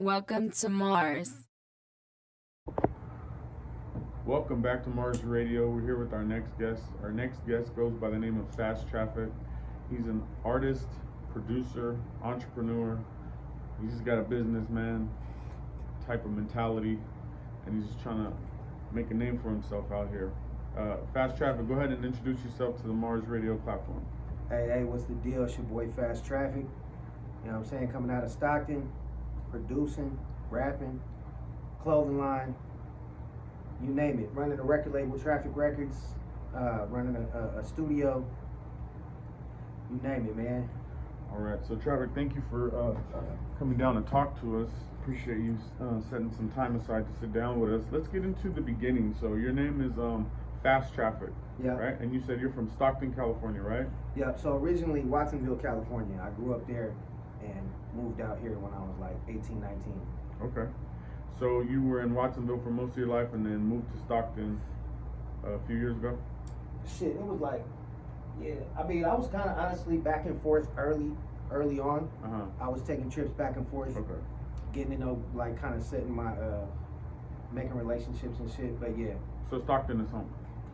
Welcome to Mars. Welcome back to Mars Radio. We're here with our next guest. Our next guest goes by the name of Fast Traffic. He's an artist, producer, entrepreneur. He's just got a businessman type of mentality, and he's just trying to make a name for himself out here. Fast Traffic, go ahead and introduce yourself to the Mars Radio platform. Hey, what's the deal? It's your boy Fast Traffic. You know what I'm saying? Coming out of Stockton, producing, rapping, clothing line, you name it. Running a record label, Traffic Records, running a studio, you name it, man. All right, so Traffic, thank you for coming down and talk to us. Appreciate you setting some time aside to sit down with us. Let's get into the beginning. So your name is Fast Traffic, Yeah. right? And you said you're from Stockton, California, right? Yep, so originally Watsonville, California. I grew up there and moved out here when I was like 18, 19. Okay. So you were in Watsonville for most of your life and then moved to Stockton a few years ago? Shit, it was like, yeah, I mean, I was kind of honestly back and forth early on. Uh-huh. I was taking trips back and forth. Okay. Getting to know, like, kind of setting my, making relationships and shit. But yeah, So Stockton is home.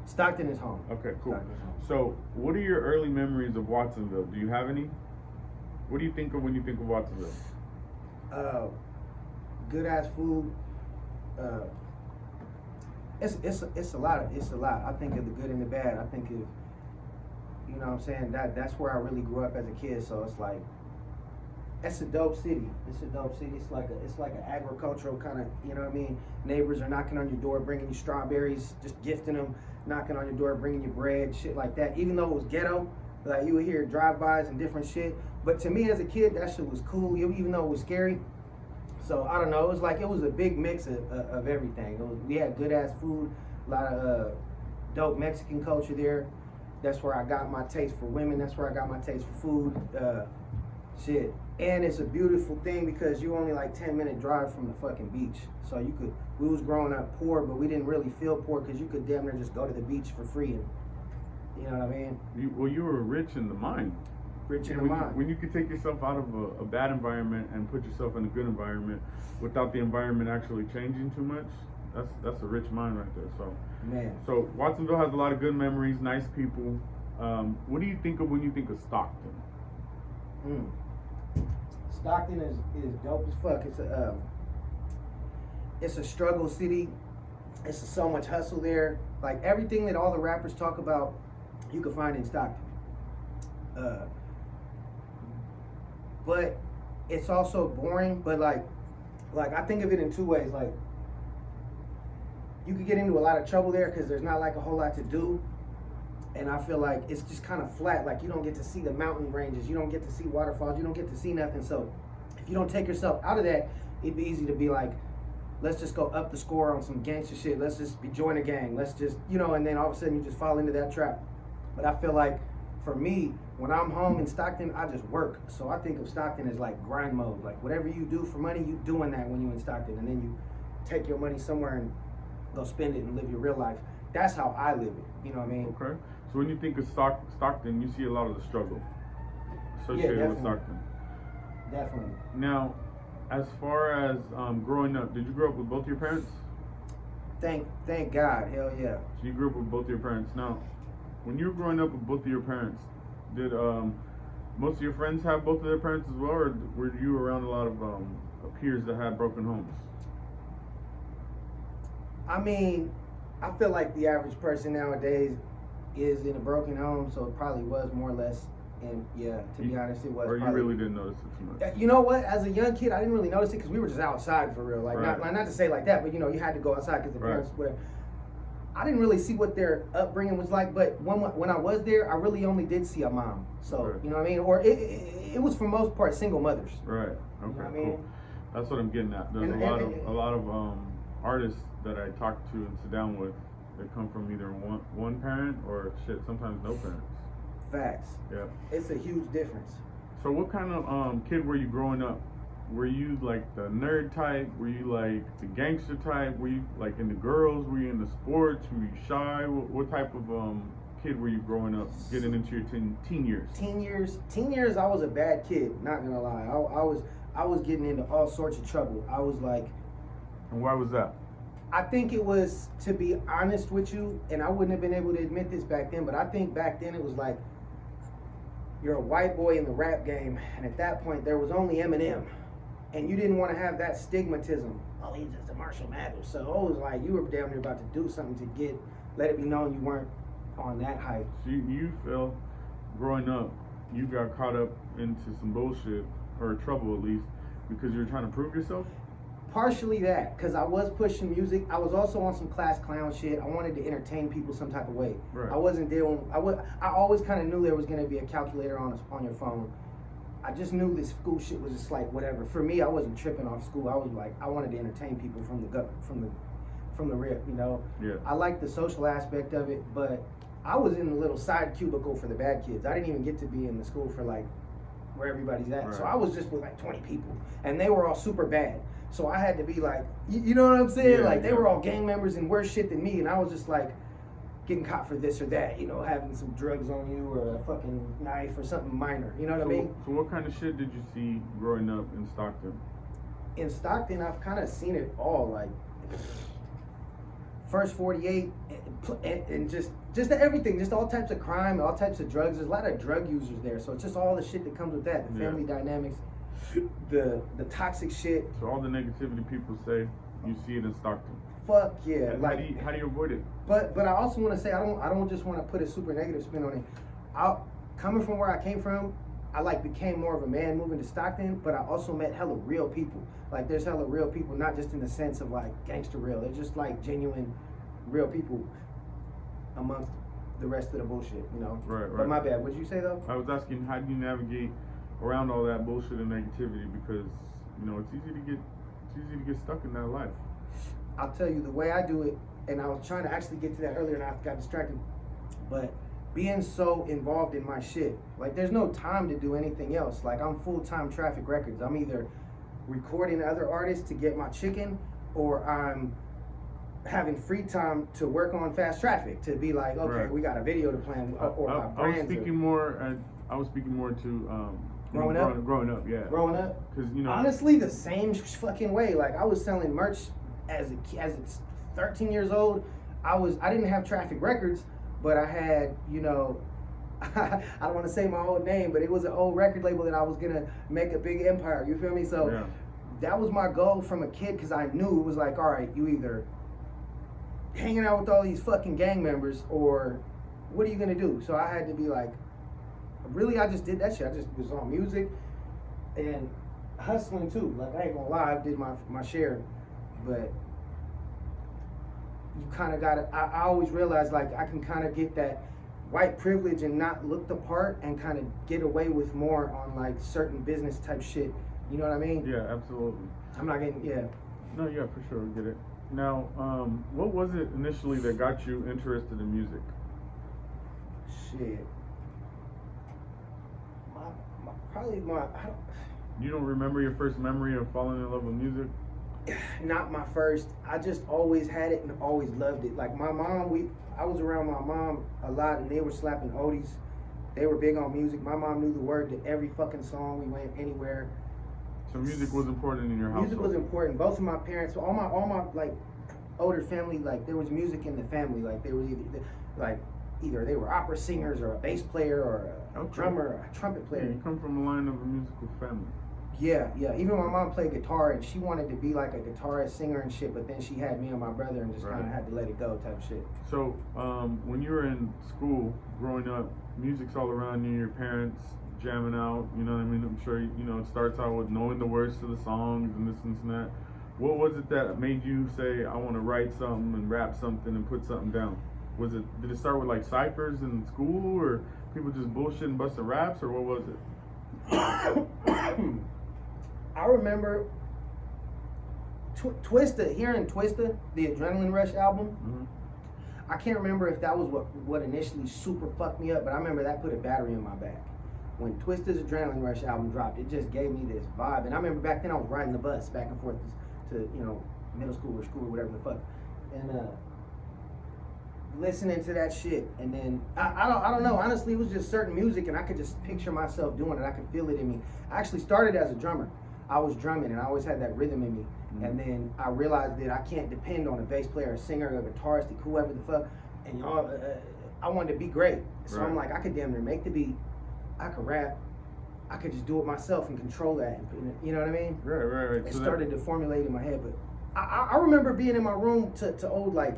Stockton is home. Okay, cool. Stockton is home. So what are your early memories of Watsonville? Do you have any? What do you think of when you think of Watsonville? Good ass food. It's a lot. I think of the good and the bad. I think of, you know what I'm saying, that's where I really grew up as a kid. So it's like, it's a dope city. It's like an agricultural kind of, you know what I mean? Neighbors are knocking on your door, bringing you strawberries, just gifting them, knocking on your door, bringing you bread, shit like that. Even though it was ghetto, like you would hear drive-bys and different shit. But to me as a kid, that shit was cool, even though it was scary. So I don't know, it was a big mix of everything. We had good ass food, a lot of dope Mexican culture there. That's where I got my taste for women. That's where I got my taste for food. Shit. And it's a beautiful thing because you're only like 10-minute drive from the fucking beach. So we was growing up poor, but we didn't really feel poor because you could damn near just go to the beach for free. And you know what I mean? You were rich in the mind. Rich in the when mind. When you could take yourself out of a bad environment and put yourself in a good environment without the environment actually changing too much, that's a rich mind right there. So, man. So Watsonville has a lot of good memories, nice people. What do you think of when you think of Stockton? Stockton is dope as fuck. It's a struggle city. It's so much hustle there. Like everything that all the rappers talk about, you can find in Stockton. But it's also boring. But like I think of it in two ways. Like you could get into a lot of trouble there because there's not like a whole lot to do. And I feel like it's just kind of flat. Like you don't get to see the mountain ranges. You don't get to see waterfalls. You don't get to see nothing. So if you don't take yourself out of that, it'd be easy to be like, let's just go up the score on some gangster shit. Let's just join a gang. Let's just, and then all of a sudden you just fall into that trap. But I feel like for me, when I'm home in Stockton, I just work. So I think of Stockton as like grind mode. Like whatever you do for money, you doing that when you in Stockton. And then you take your money somewhere and go spend it and live your real life. That's how I live it. You know what I mean? Okay. So when you think of Stockton, you see a lot of the struggle associated with Stockton. Definitely. Now, as far as growing up, did you grow up with both your parents? Thank God. Hell yeah. So you grew up with both your parents. Now, when you were growing up with both of your parents, did most of your friends have both of their parents as well, or were you around a lot of peers that had broken homes? I mean, I feel like the average person nowadays is in a broken home, so it probably was more or less. And yeah, to be honest, it was. Or you really didn't notice it too much? You know what? As a young kid, I didn't really notice it because we were just outside for real. Like, right. not to say like that, but you had to go outside because the parents were. I didn't really see what their upbringing was like, but when I was there, I really only did see a mom. So you know what I mean? Or it was for most part single mothers. Right. Okay. You know what I cool. mean? That's what I'm getting at. There's a lot of artists that I talk to and sit down with that come from either one parent or sometimes no parents. Facts. Yeah. It's a huge difference. So what kind of kid were you growing up? Were you like the nerd type? Were you like the gangster type? Were you like into girls? Were you into sports? Were you shy? What type of kid were you growing up, getting into your teen years? Teen years, I was a bad kid, not gonna lie. I was getting into all sorts of trouble. I was like, And why was that? I think it was, to be honest with you, and I wouldn't have been able to admit this back then, but I think back then it was like, you're a white boy in the rap game, and at that point there was only Eminem, and you didn't want to have that stigmatism. Oh, he's just a Marshall Mathers. So it was like you were damn near about to do something to let it be known you weren't on that hype. So you feel, growing up, you got caught up into some bullshit, or trouble at least, because you were trying to prove yourself? Partially that, because I was pushing music. I was also on some class clown shit. I wanted to entertain people some type of way. Right. I wasn't dealing. I always kind of knew there was going to be a calculator on your phone. I just knew this school shit was just like whatever. For me, I wasn't tripping off school. I was like, I wanted to entertain people from the rip. You know. Yeah. I liked the social aspect of it, but I was in a little side cubicle for the bad kids. I didn't even get to be in the school for like where everybody's at. Right. So I was just with like 20 people, and they were all super bad. So I had to be like, you know what I'm saying? Yeah, like they were all gang members and worse shit than me, and I was just like getting caught for this or that, you know, having some drugs on you or a fucking knife or something minor. You know what I mean? So what kind of shit did you see growing up in Stockton? In Stockton, I've kind of seen it all. Like first 48 and just everything, just all types of crime, all types of drugs. There's a lot of drug users there, so it's just all the shit that comes with that. The family dynamics, the toxic shit. So all the negativity people say, you see it in Stockton. Fuck yeah! And Like how do you avoid it? But I also want to say I don't just want to put a super negative spin on it. Coming from where I came from, I like became more of a man moving to Stockton, but I also met hella real people. Like there's hella real people, not just in the sense of like gangster real. They're just like genuine, real people amongst the rest of the bullshit, you know. Right. But my bad. What'd you say though? I was asking, how do you navigate around all that bullshit and negativity? Because you know it's easy to get stuck in that life. I'll tell you the way I do it, and I was trying to actually get to that earlier and I got distracted, but being so involved in my shit, like there's no time to do anything else. Like I'm full-time Traffic Records. I'm either recording other artists to get my chicken, or I'm having free time to work on Fast Traffic, to be like, okay, Right. we got a video to plan, or my I was brand. speaking more to Growing up? Growing up, yeah. Growing up, Because you know, honestly, the same fucking way. Like I was selling merch as it's 13 years old. I didn't have Traffic Records, but I had, you know, I don't want to say my old name, but it was an old record label that I was gonna make a big empire. You feel me? So yeah. that was my goal from a kid, because I knew it was like, all right, you either hanging out with all these fucking gang members, or what are you gonna do? So I had to be like, really, I just did that shit. I just was on music and hustling too. Like I ain't gonna lie, I did my share, but you kind of gotta. I always realized like I can kind of get that white privilege and not look the part, and kind of get away with more on like certain business type shit. You know what I mean? Yeah, absolutely. I'm not getting No, yeah, for sure, we get it. Now, what was it initially that got you interested in music? shit. Probably my. You don't remember your first memory of falling in love with music? Not my first. I just always had it and always loved it. Like my mom, I was around my mom a lot, and they were slapping oldies. They were big on music. My mom knew the word to every fucking song. We went anywhere. So music was important in your household? Music was important. Both of my parents, all my like older family, like there was music in the family. Like they were either they were opera singers, or a bass player, or a drummer, or a trumpet player. Yeah, you come from a line of a musical family. Yeah. Even my mom played guitar, and she wanted to be like a guitarist, singer, and shit. But then she had me and my brother, and just kind of had to let it go, type shit. So, when you were in school, growing up, music's all around you. Your parents jamming out. You know what I mean? I'm sure it starts out with knowing the words to the songs and this and that. What was it that made you say, I want to write something and rap something and put something down? Did it start with like ciphers in school, or people just bullshitting, busting raps, or what was it? I remember Twista, hearing Twista, the Adrenaline Rush album. Mm-hmm. I can't remember if that was what initially super fucked me up, but I remember that put a battery in my back. When Twista's Adrenaline Rush album dropped, it just gave me this vibe. And I remember back then I was riding the bus back and forth to middle school or school or whatever the fuck, and listening to that shit. And then I don't know, honestly, it was just certain music, and I could just picture myself doing it. I could feel it in me. I actually started as a drummer. I was drumming and I always had that rhythm in me. Mm-hmm. And then I realized that I can't depend on a bass player, a singer, a guitarist, whoever the fuck. And y'all, I wanted to be great. So I'm like, I could damn near make the beat. I could rap. I could just do it myself and control that. You know what I mean? Right. It started to formulate in my head. But I remember being in my room to old like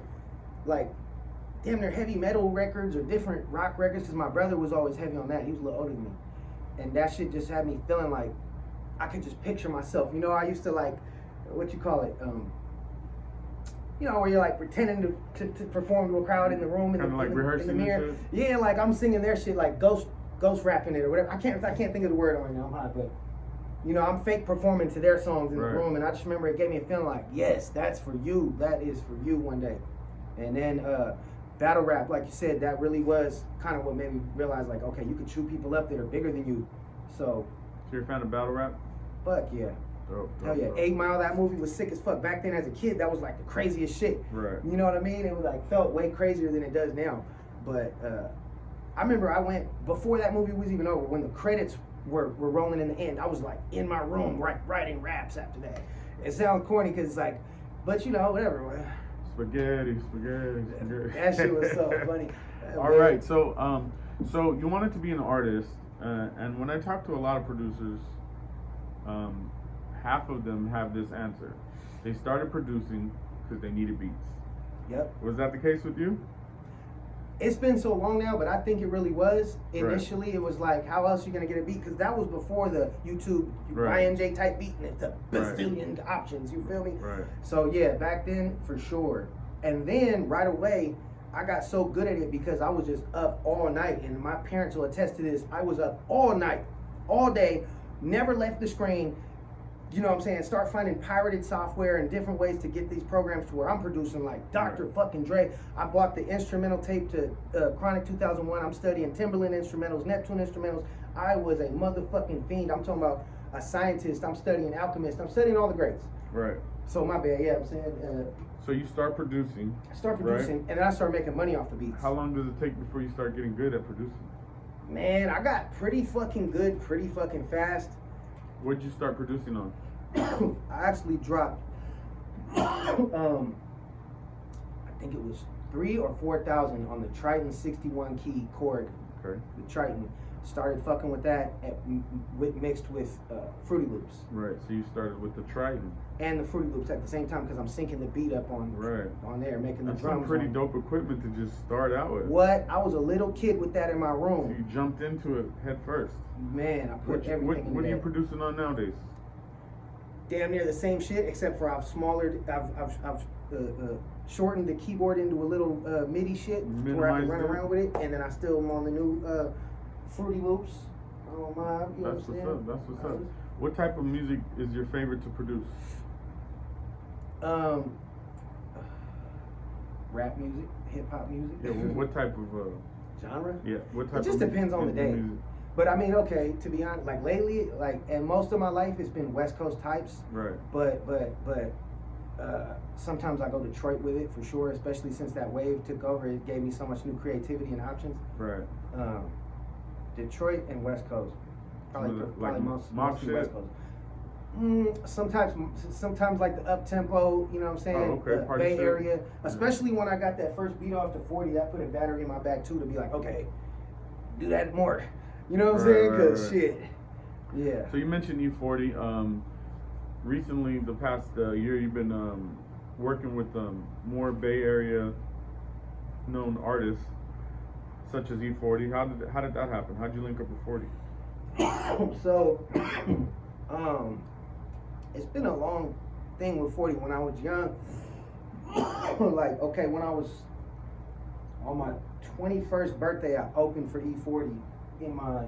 damn near heavy metal records or different rock records, because my brother was always heavy on that. He was a little older than me. And that shit just had me feeling like I could just picture myself. You know, I used to like, what you call it? You know, where you're like pretending to perform to a crowd in the room in the mirror. Yeah, like I'm singing their shit, like ghost rapping it or whatever. I can't think of the word right now. I'm high, but you know, I'm fake performing to their songs in the room, and I just remember it gave me a feeling like, yes, that's for you. That is for you one day. And then battle rap, like you said, that really was kind of what made me realize, like, okay, you can chew people up that are bigger than you. So you're a fan of battle rap? Fuck yeah. Hell yeah. 8 Mile, that movie was sick as fuck. Back then as a kid, that was like the craziest shit. Right. You know what I mean? It was like felt way crazier than it does now. But I remember I went, before that movie was even over, when the credits were rolling in the end, I was like in my room writing raps after that. It sounds corny because it's like, but you know, whatever. Spaghetti. That shit was so funny. All right, so you wanted to be an artist, and when I talk to a lot of producers, half of them have this answer. They started producing because they needed beats. Yep. Was that the case with you? It's been so long now, but I think it really was. Initially, It was like, how else are you going to get a beat? Because that was before the YouTube INJ type beat and the bazillion options, you feel me? Right. So yeah, back then, for sure. And then, right away, I got so good at it because I was just up all night. And my parents will attest to this. I was up all night, all day, never left the screen. You know what I'm saying? Start finding pirated software and different ways to get these programs to where I'm producing like Dr. fucking Dre. I bought the instrumental tape to Chronic 2001. I'm studying Timberland instrumentals, Neptune instrumentals. I was a motherfucking fiend. I'm talking about a scientist. I'm studying alchemist. I'm studying all the greats. Right. So my bad, yeah, I'm saying. So you start producing. I start producing, and then I start making money off the beats. How long does it take before you start getting good at producing? Man, I got pretty fucking good, pretty fucking fast. What'd you start producing on? I actually dropped, I think it was 3,000 or 4,000 on the Triton 61 key chord. Okay. The Triton. Started fucking with that mixed with Fruity Loops. Right. So you started with the Triton and the Fruity Loops at the same time because I'm syncing the beat up on there, making That's the drums. Some pretty dope equipment to just start out with. What? I was a little kid with that in my room. So you jumped into it head first. Man, I put everything. What are you producing on nowadays? Damn near the same shit, except for I've shortened the keyboard into a little MIDI shit where I can run around with it, and then I still am on the new Fruity Loops. I don't mind. You know That's what's up. What type of music is your favorite to produce? Rap music, hip hop music. Yeah. What type of genre? Yeah. What type? It just depends on the day. Music? But I mean, okay, to be honest, like lately, like, and most of my life it's been West Coast types. Right. But sometimes I go Detroit with it for sure, especially since that wave took over. It gave me so much new creativity and options. Right. Detroit and West Coast, probably mostly West Coast. Sometimes like the up tempo, you know what I'm saying? Okay. The Bay Area, especially when I got that first beat off the 40, that put a battery in my back too to be like, okay, do that more. You know what I'm saying? Because shit, yeah. So you mentioned E-40. Recently, the past year, you've been working with more Bay Area known artists, such as E-40. How did that happen? How'd you link up with 40? So, it's been a long thing with 40. When I was young, like, okay, when I was on my 21st birthday, I opened for E-40 in my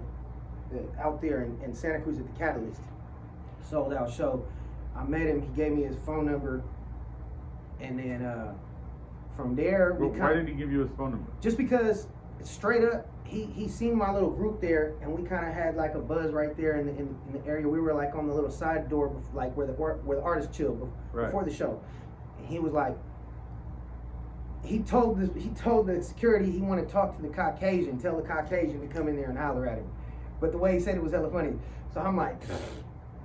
out there in Santa Cruz at the Catalyst. Sold out show. I met him. He gave me his phone number, and then from there why did he give you his phone number? Just because, straight up, he seen my little group there, and we kind of had like a buzz right there in the area. We were like on the little side door, like where the artists chill before the show. And he was like, he told the security he wanted to talk to the Caucasian, tell the Caucasian to come in there and holler at him. But the way he said it was hella funny. So I'm like,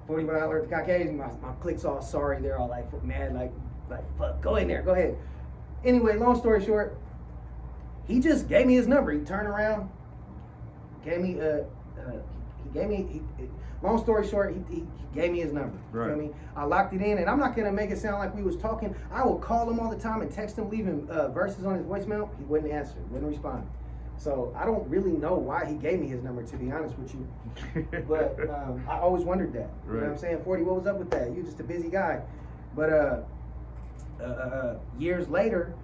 40 when I learned the Caucasian, my clique's all sorry. They're all like mad, like fuck, go in there, go ahead. Anyway, long story short, he just gave me his number. He turned around, gave me long story short, he gave me his number. You feel me? I locked it in, and I'm not gonna make it sound like we was talking. I will call him all the time and text him, leaving verses on his voicemail. He wouldn't answer, wouldn't respond. So I don't really know why he gave me his number, to be honest with you. But I always wondered that. You know what I'm saying? 40, what was up with that? You're just a busy guy. But years later,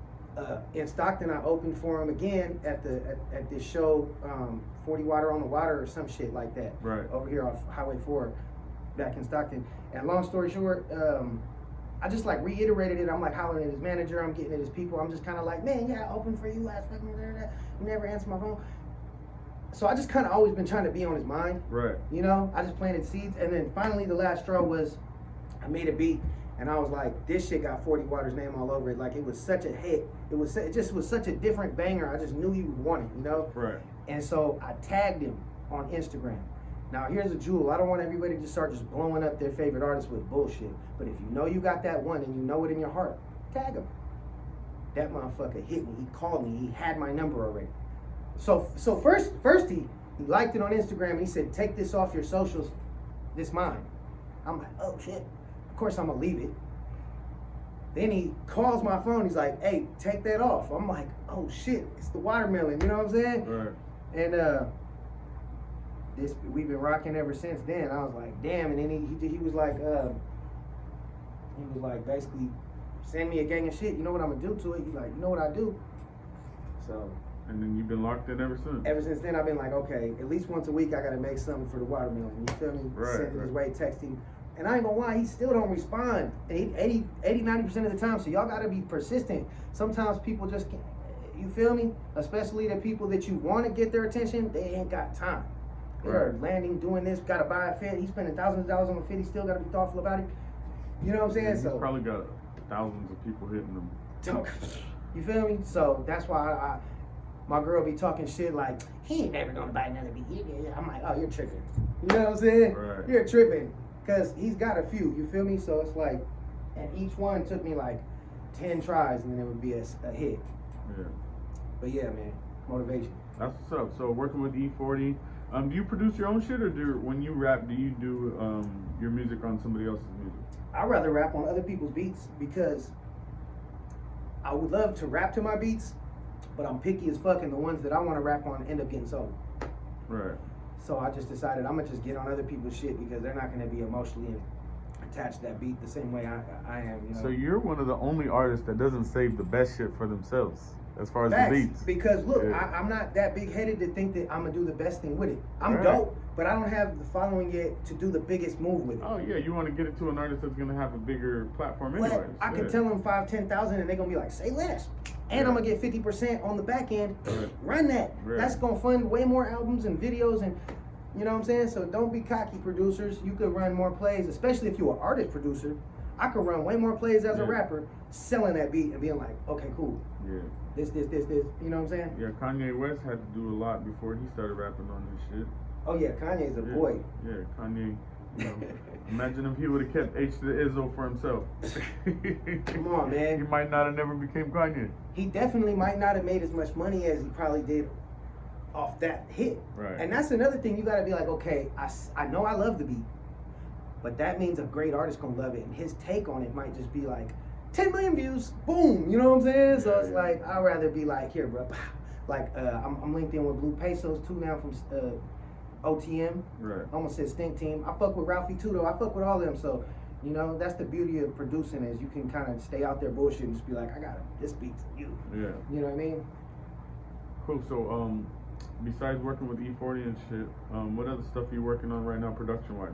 in Stockton, I opened for him again at this show, 40 Water on the Water or some shit like that. Right. Over here off Highway 4, back in Stockton. And long story short, I just like reiterated it. I'm like hollering at his manager. I'm getting at his people. I'm just kind of like, man, yeah, I opened for you last fucking day. You never answer my phone. So I just kind of always been trying to be on his mind. Right. You know, I just planted seeds. And then finally the last straw was I made a beat. And I was like, this shit got 40 Water's name all over it. Like, it was such a hit. It just was such a different banger. I just knew he would want it, you know? Right. And so I tagged him on Instagram. Now, here's a jewel. I don't want everybody to start just blowing up their favorite artists with bullshit. But if you know you got that one and you know it in your heart, tag him. That motherfucker hit me. He called me. He had my number already. So first he liked it on Instagram and he said, take this off your socials. This mine. I'm like, oh, shit. Of course I'm gonna leave it. Then he calls my phone. He's like, hey, take that off. I'm like, oh shit, it's the watermelon. You know what I'm saying? Right. And we've been rocking ever since then. I was like, damn. And then he was like basically send me a gang of shit. You know what I'm gonna do to it? He's like, you know what I do? So. And then you've been locked in ever since. Ever since then, I've been like, okay, at least once a week I gotta make something for the watermelon. You feel me? Right. Send it his way, text him. And I ain't gonna lie, he still don't respond 80-90% of the time. So y'all gotta be persistent. Sometimes people just can't, you feel me? Especially the people that you wanna get their attention, they ain't got time. They're landing, doing this, gotta buy a fit. He's spending thousands of dollars on a fit, he still gotta be thoughtful about it. You know what I'm saying? He's so probably got thousands of people hitting him. You feel me? So that's why my girl be talking shit like, he ain't never gonna buy another beat. I'm like, oh, you're tripping. You know what I'm saying? Right. You're tripping. Because he's got a few, you feel me? So it's like, and each one took me like 10 tries and then it would be a hit. Yeah. But yeah, man, motivation. That's what's up. So working with E-40, do you produce your own shit or when you rap, do you do your music on somebody else's music? I'd rather rap on other people's beats because I would love to rap to my beats, but I'm picky as fuck and the ones that I want to rap on end up getting sold. Right. So I just decided I'm gonna just get on other people's shit because they're not gonna be emotionally attached to that beat the same way I am. You know? So you're one of the only artists that doesn't save the best shit for themselves as far as Facts, the beats. because look, Yeah. I'm not that big headed to think that I'm gonna do the best thing with it. I'm Right. dope, but I don't have the following yet to do the biggest move with it. Oh yeah, you want to get it to an artist that's gonna have a bigger platform anyways. Well, I can tell them 5-10,000 and they're gonna be like, say less. And I'm gonna get 50% on the back end. Right. Run that. Right. That's gonna fund way more albums and videos and you know what I'm saying? So don't be cocky, producers. You could run more plays, especially if you're an artist producer. I could run way more plays as a rapper, selling that beat and being like, okay, cool. Yeah. This. You know what I'm saying? Yeah, Kanye West had to do a lot before he started rapping on this shit. Oh yeah, Kanye's a boy. Yeah, Kanye. You know, imagine if he would have kept H to the Izzo for himself. Come on, man. He might not have never became Kanye. He definitely might not have made as much money as he probably did off that hit. Right. And that's another thing you gotta be like, okay, I know I love the beat, but that means a great artist gonna love it, and his take on it might just be like 10 million views, boom, you know what I'm saying? So it's like, I'd rather be like, here, bro, like I'm linked in with Blue Pesos too now from OTM. Right. I almost said Stink Team. I fuck with Ralphie too though. I fuck with all of them. So, you know, that's the beauty of producing is you can kind of stay out there bullshit and just be like, I got this beat for you. Yeah. You know what I mean? Cool. So, besides working with E-40 and shit, what other stuff are you working on right now, production-wise?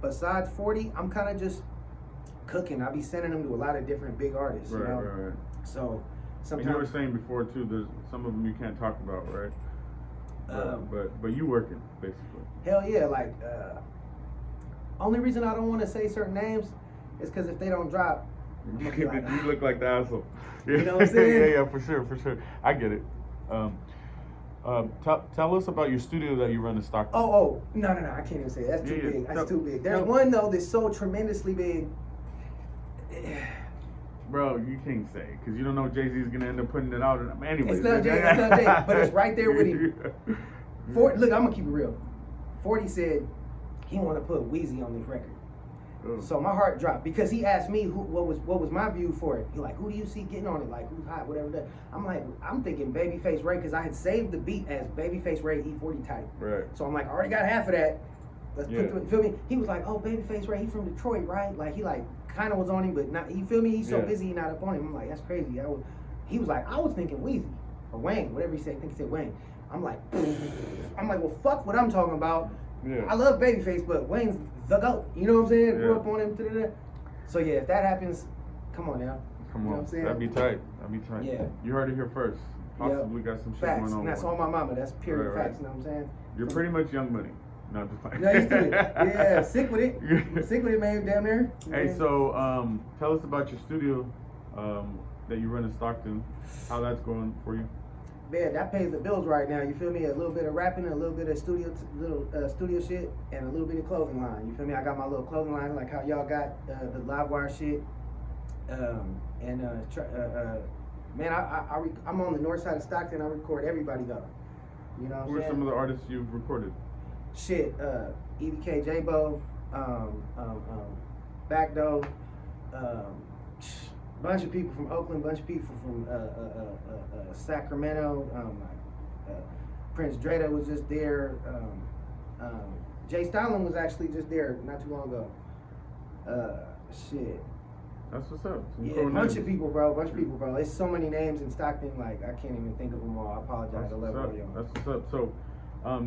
Besides 40, I'm kind of just cooking. I'll be sending them to a lot of different big artists. Right, you know? right. So And you were saying before too, there's some of them you can't talk about, right? But you working basically. Hell yeah, like only reason I don't want to say certain names is because if they don't drop, I'm gonna be like, You look like the asshole. You know what I'm saying? Yeah, for sure. I get it. Tell us about your studio that you run in Stockton. Oh, no, I can't even say it. That's too Yeah, big. no, That's too big. There's no. one though that's so tremendously big. Bro, you can't say it because you don't know Jay-Z's gonna end up putting it out. Anyways, It's not Jay, but it's right there with him. Look, I'm gonna keep it real. 40 said he want to put Weezy on this record. Oh. So my heart dropped because he asked me what was my view for it. He like, who do you see getting on it? Like, who's hot, whatever that. I'm like, I'm thinking Babyface Ray because I had saved the beat as Babyface Ray E-40 type. Right. So I'm like, I already got half of that. Let's Yeah. put feel me? He was like, oh, Babyface Ray, he from Detroit, right? Like he like kind of was on him, but not. You feel me? He's so Yeah. busy, he not up on him. I'm like, that's crazy. He was like, I was thinking Weezy or Wayne, whatever he said. I think he said Wayne. I'm like, well, fuck what I'm talking about. Yeah. I love Babyface, but Wayne's the GOAT. You know what I'm saying? Grew Yeah. up on him. Da-da-da. So yeah, if that happens, come on now. Come You know on, what I'm saying? that'd be tight. That'd be tight. Yeah. You heard it here first. Possibly got some shit Facts. going on. And that's with all it. my mama. That's period Right, facts. You know what I'm saying? You're pretty much Young Money. No, just playing. No, he's doing it. Yeah, sick with it. Sick with it, man. Down there. Hey, Man. so tell us about your studio that you run in Stockton. How that's going for you? Man, that pays the bills right now. You feel me? A little bit of rapping, a little bit of studio shit, and a little bit of clothing line. You feel me? I got my little clothing line, like how y'all got the live wire shit. Man, I'm on the north side of Stockton. I record everybody though. You know what I'm Who are saying? some of the artists you've recorded? Shit, EBK J-Bo, Backdoor, bunch of people from Oakland, bunch of people from Sacramento. Prince Dreda was just there. Jay Stalin was actually just there not too long ago. Shit. That's what's up. Some Yeah, cool bunch names. of people, bro. There's so many names in Stockton, like I can't even think of them all. I apologize. That's I what's love up. all y'all. That's what's up. So,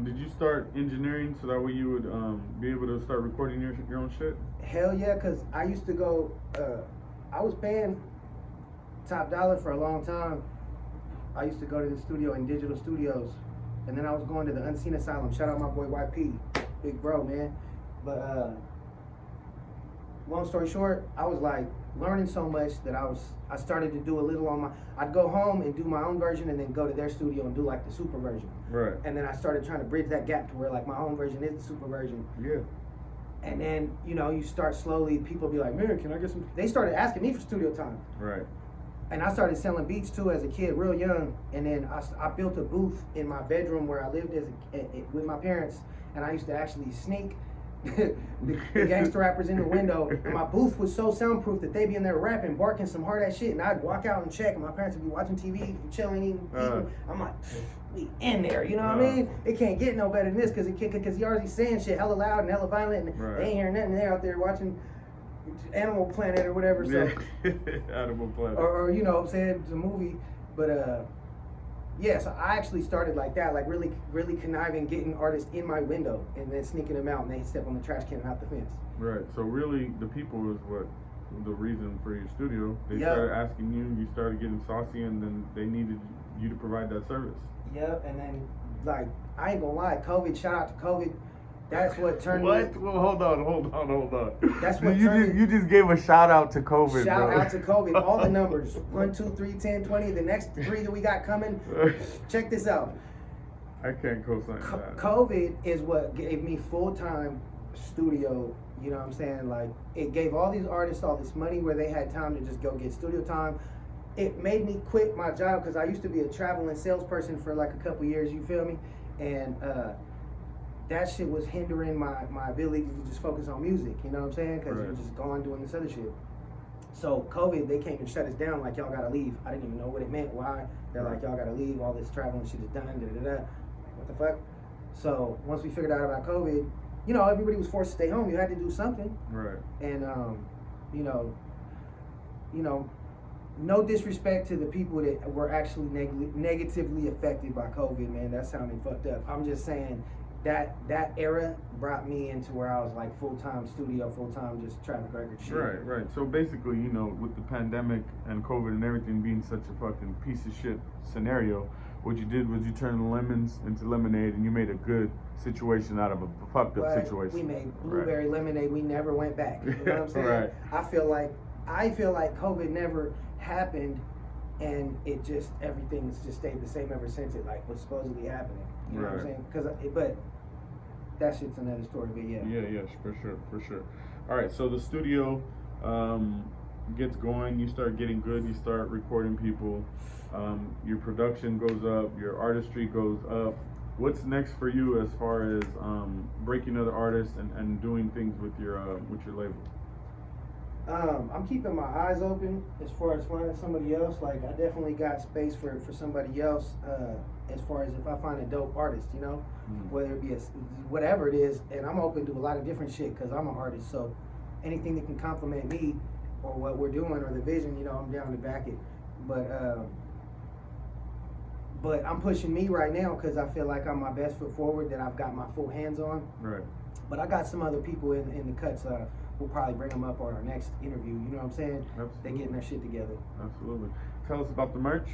did you start engineering so that way you would be able to start recording your own shit? Hell yeah, cause I used to go. I was paying top dollar for a long time. I used to go to the studio in Digital Studios, and then I was going to the Unseen Asylum. Shout out my boy YP, big bro, man. But long story short, I was like learning so much that I started to do a little on my. I'd go home and do my own version, and then go to their studio and do like the super version. Right. And then I started trying to bridge that gap to where like my own version is the super version. Yeah. And then, you know, you start slowly, people be like, man, can I get some? They started asking me for studio time. Right. And I started selling beats too as a kid, real young. And then I built a booth in my bedroom where I lived with my parents. And I used to actually sneak the gangster rappers in the window. And my booth was so soundproof that they'd be in there rapping, barking some hard ass shit. And I'd walk out and check, and my parents would be watching TV, chilling, eating. I'm like, we in there, you know what I mean? It can't get no better than this because he already saying shit hella loud and hella violent, and Right. they ain't hearing nothing. They're out there watching Animal Planet or whatever. So, Animal Planet. or you know what I'm saying, it's a movie. But yeah, so I actually started like that, like really conniving, getting artists in my window and then sneaking them out, and they step on the trash can and out the fence. Right. So really, the people is what the reason for your studio. They Yeah. started asking you. You started getting saucy, and then they needed you to provide that service. Yep, and then like I ain't gonna lie, COVID. Shout out to COVID. That's what turned What? me. Well, hold on. That's what you turned me. just gave a shout out to COVID, Shout bro. out to COVID. All the numbers 1, 2, 3, 10, 20. The next 3 that we got coming. Check this out. I can't co-sign that. COVID is what gave me full-time studio. You know what I'm saying? Like it gave all these artists all this money where they had time to just go get studio time. It made me quit my job because I used to be a traveling salesperson for like a couple years. You feel me? And that shit was hindering my ability to just focus on music. You know what I'm saying? Because Right. you're just going doing this other shit. So COVID, they came and shut us down. Like y'all gotta leave. I didn't even know what it meant. Why? They're like y'all gotta leave. All this traveling shit is done. Da da da. Like, what the fuck? So once we figured out about COVID, you know, everybody was forced to stay home. You had to do something. Right. And you know, no disrespect to the people that were actually negatively affected by COVID, man. That sounded fucked up. I'm just saying that era brought me into where I was like full-time studio, full-time just traffic record shit. Right. So basically, you know, with the pandemic and COVID and everything being such a fucking piece of shit scenario, what you did was you turned the lemons into lemonade, and you made a good situation out of a fucked up But situation. we made blueberry lemonade. We never went back. You know what I'm saying? Right. I feel like COVID never happened and it just everything's just stayed the same ever since it like was supposedly happening. You know what I'm saying? But that shit's another story. But yeah. Yeah, for sure. All right, so the studio gets going. You start getting good. You start recording people. Your production goes up. Your artistry goes up. What's next for you as far as breaking other artists and doing things with your label? I'm keeping my eyes open as far as finding somebody else. Like, I definitely got space for somebody else as far as if I find a dope artist, you know, whether it be whatever it is. And I'm open to a lot of different shit because I'm an artist. So anything that can complement me or what we're doing or the vision, you know, I'm down to back it. But I'm pushing me right now because I feel like I'm my best foot forward, that I've got my full hands on. Right. But I got some other people in the cuts. We'll probably bring them up on our next interview. You know what I'm saying? Absolutely. They're getting their shit together. Absolutely. Tell us about the merch.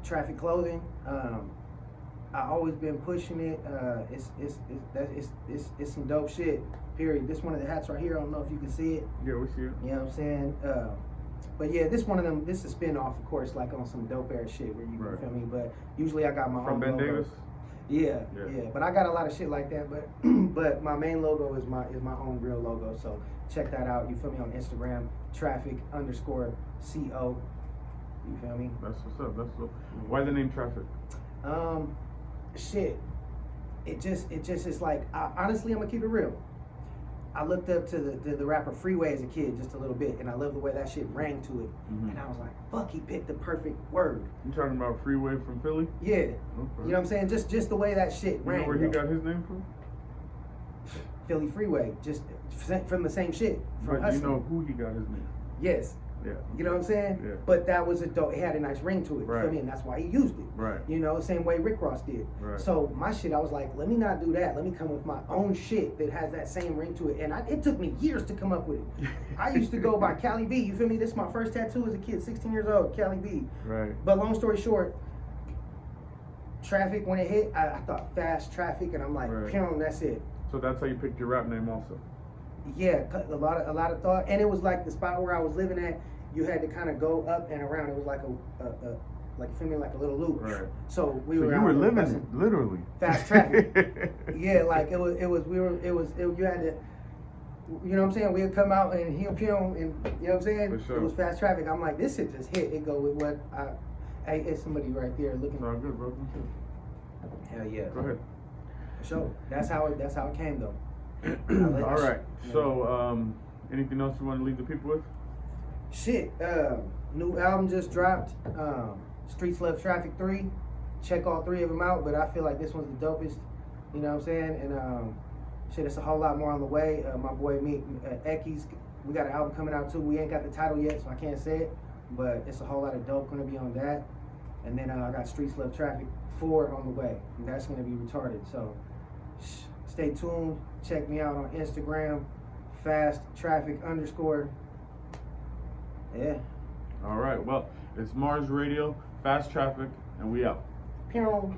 Traffic Clothing. I always been pushing it. It's some dope shit. Period. This one of the hats right here. I don't know if you can see it. Yeah, we see it. You know what I'm saying? But yeah, this one of them. This is a spin-off, of course, like on some dope ass shit where you can feel me. But usually I got my from own Ben logo. Davis. Yeah. But I got a lot of shit like that. But but my main logo is my own real logo. So check that out. You feel me on Instagram? Traffic_CO. You feel me? That's what's up. Why the name Traffic? Shit. It just is like, honestly, I'm gonna keep it real. I looked up to the rapper Freeway as a kid just a little bit, and I love the way that shit rang to it. And I was like, fuck, he picked the perfect word. You talking about Freeway from Philly? Yeah. Okay. You know what I'm saying? Just the way that shit rang. You know where he got his name from? Philly Freeway, just from the same shit. From But Hustling. you know who he got his name? Yes. Yeah. You know what I'm saying? Yeah. But that was a dope. It had a nice ring to it. Right. You feel me? And that's why he used it. Right. You know, same way Rick Ross did. Right. So my shit, I was like, let me not do that. Let me come with my own shit that has that same ring to it. And it took me years to come up with it. I used to go by Cali B. You feel me? This is my first tattoo as a kid, 16 years old, Cali B. Right. But long story short, Traffic, when it hit, I thought Fast Traffic, and I'm like, Right. That's it. So that's how you picked your rap name also. Yeah, a lot of thought, and it was like the spot where I was living at. You had to kind of go up and around. It was like like you feel me, like a little loop. Right. So you were living literally Fast Traffic. Yeah, like you had to. You know what I'm saying? We'd come out and he'll film, and you know what I'm saying? For sure. It was Fast Traffic. I'm like, this shit just hit. It go with what hey, it's somebody right there looking. It's all good, bro. Hell yeah. Go ahead. So that's how it came though. All right. So anything else you want to leave the people with? Shit, new album just dropped, Streets Love Traffic 3. Check all 3 of them out, but I feel like this one's the dopest, you know what I'm saying? And shit, it's a whole lot more on the way. My boy, Eki's, we got an album coming out too. We ain't got the title yet, so I can't say it, but it's a whole lot of dope gonna be on that. And then I got Streets Love Traffic 4 on the way, and that's gonna be retarded. So stay tuned, check me out on Instagram, @fasttraffic_. Yeah. All right. Well, it's Mars Radio, Fast Traffic, and we out. Pew.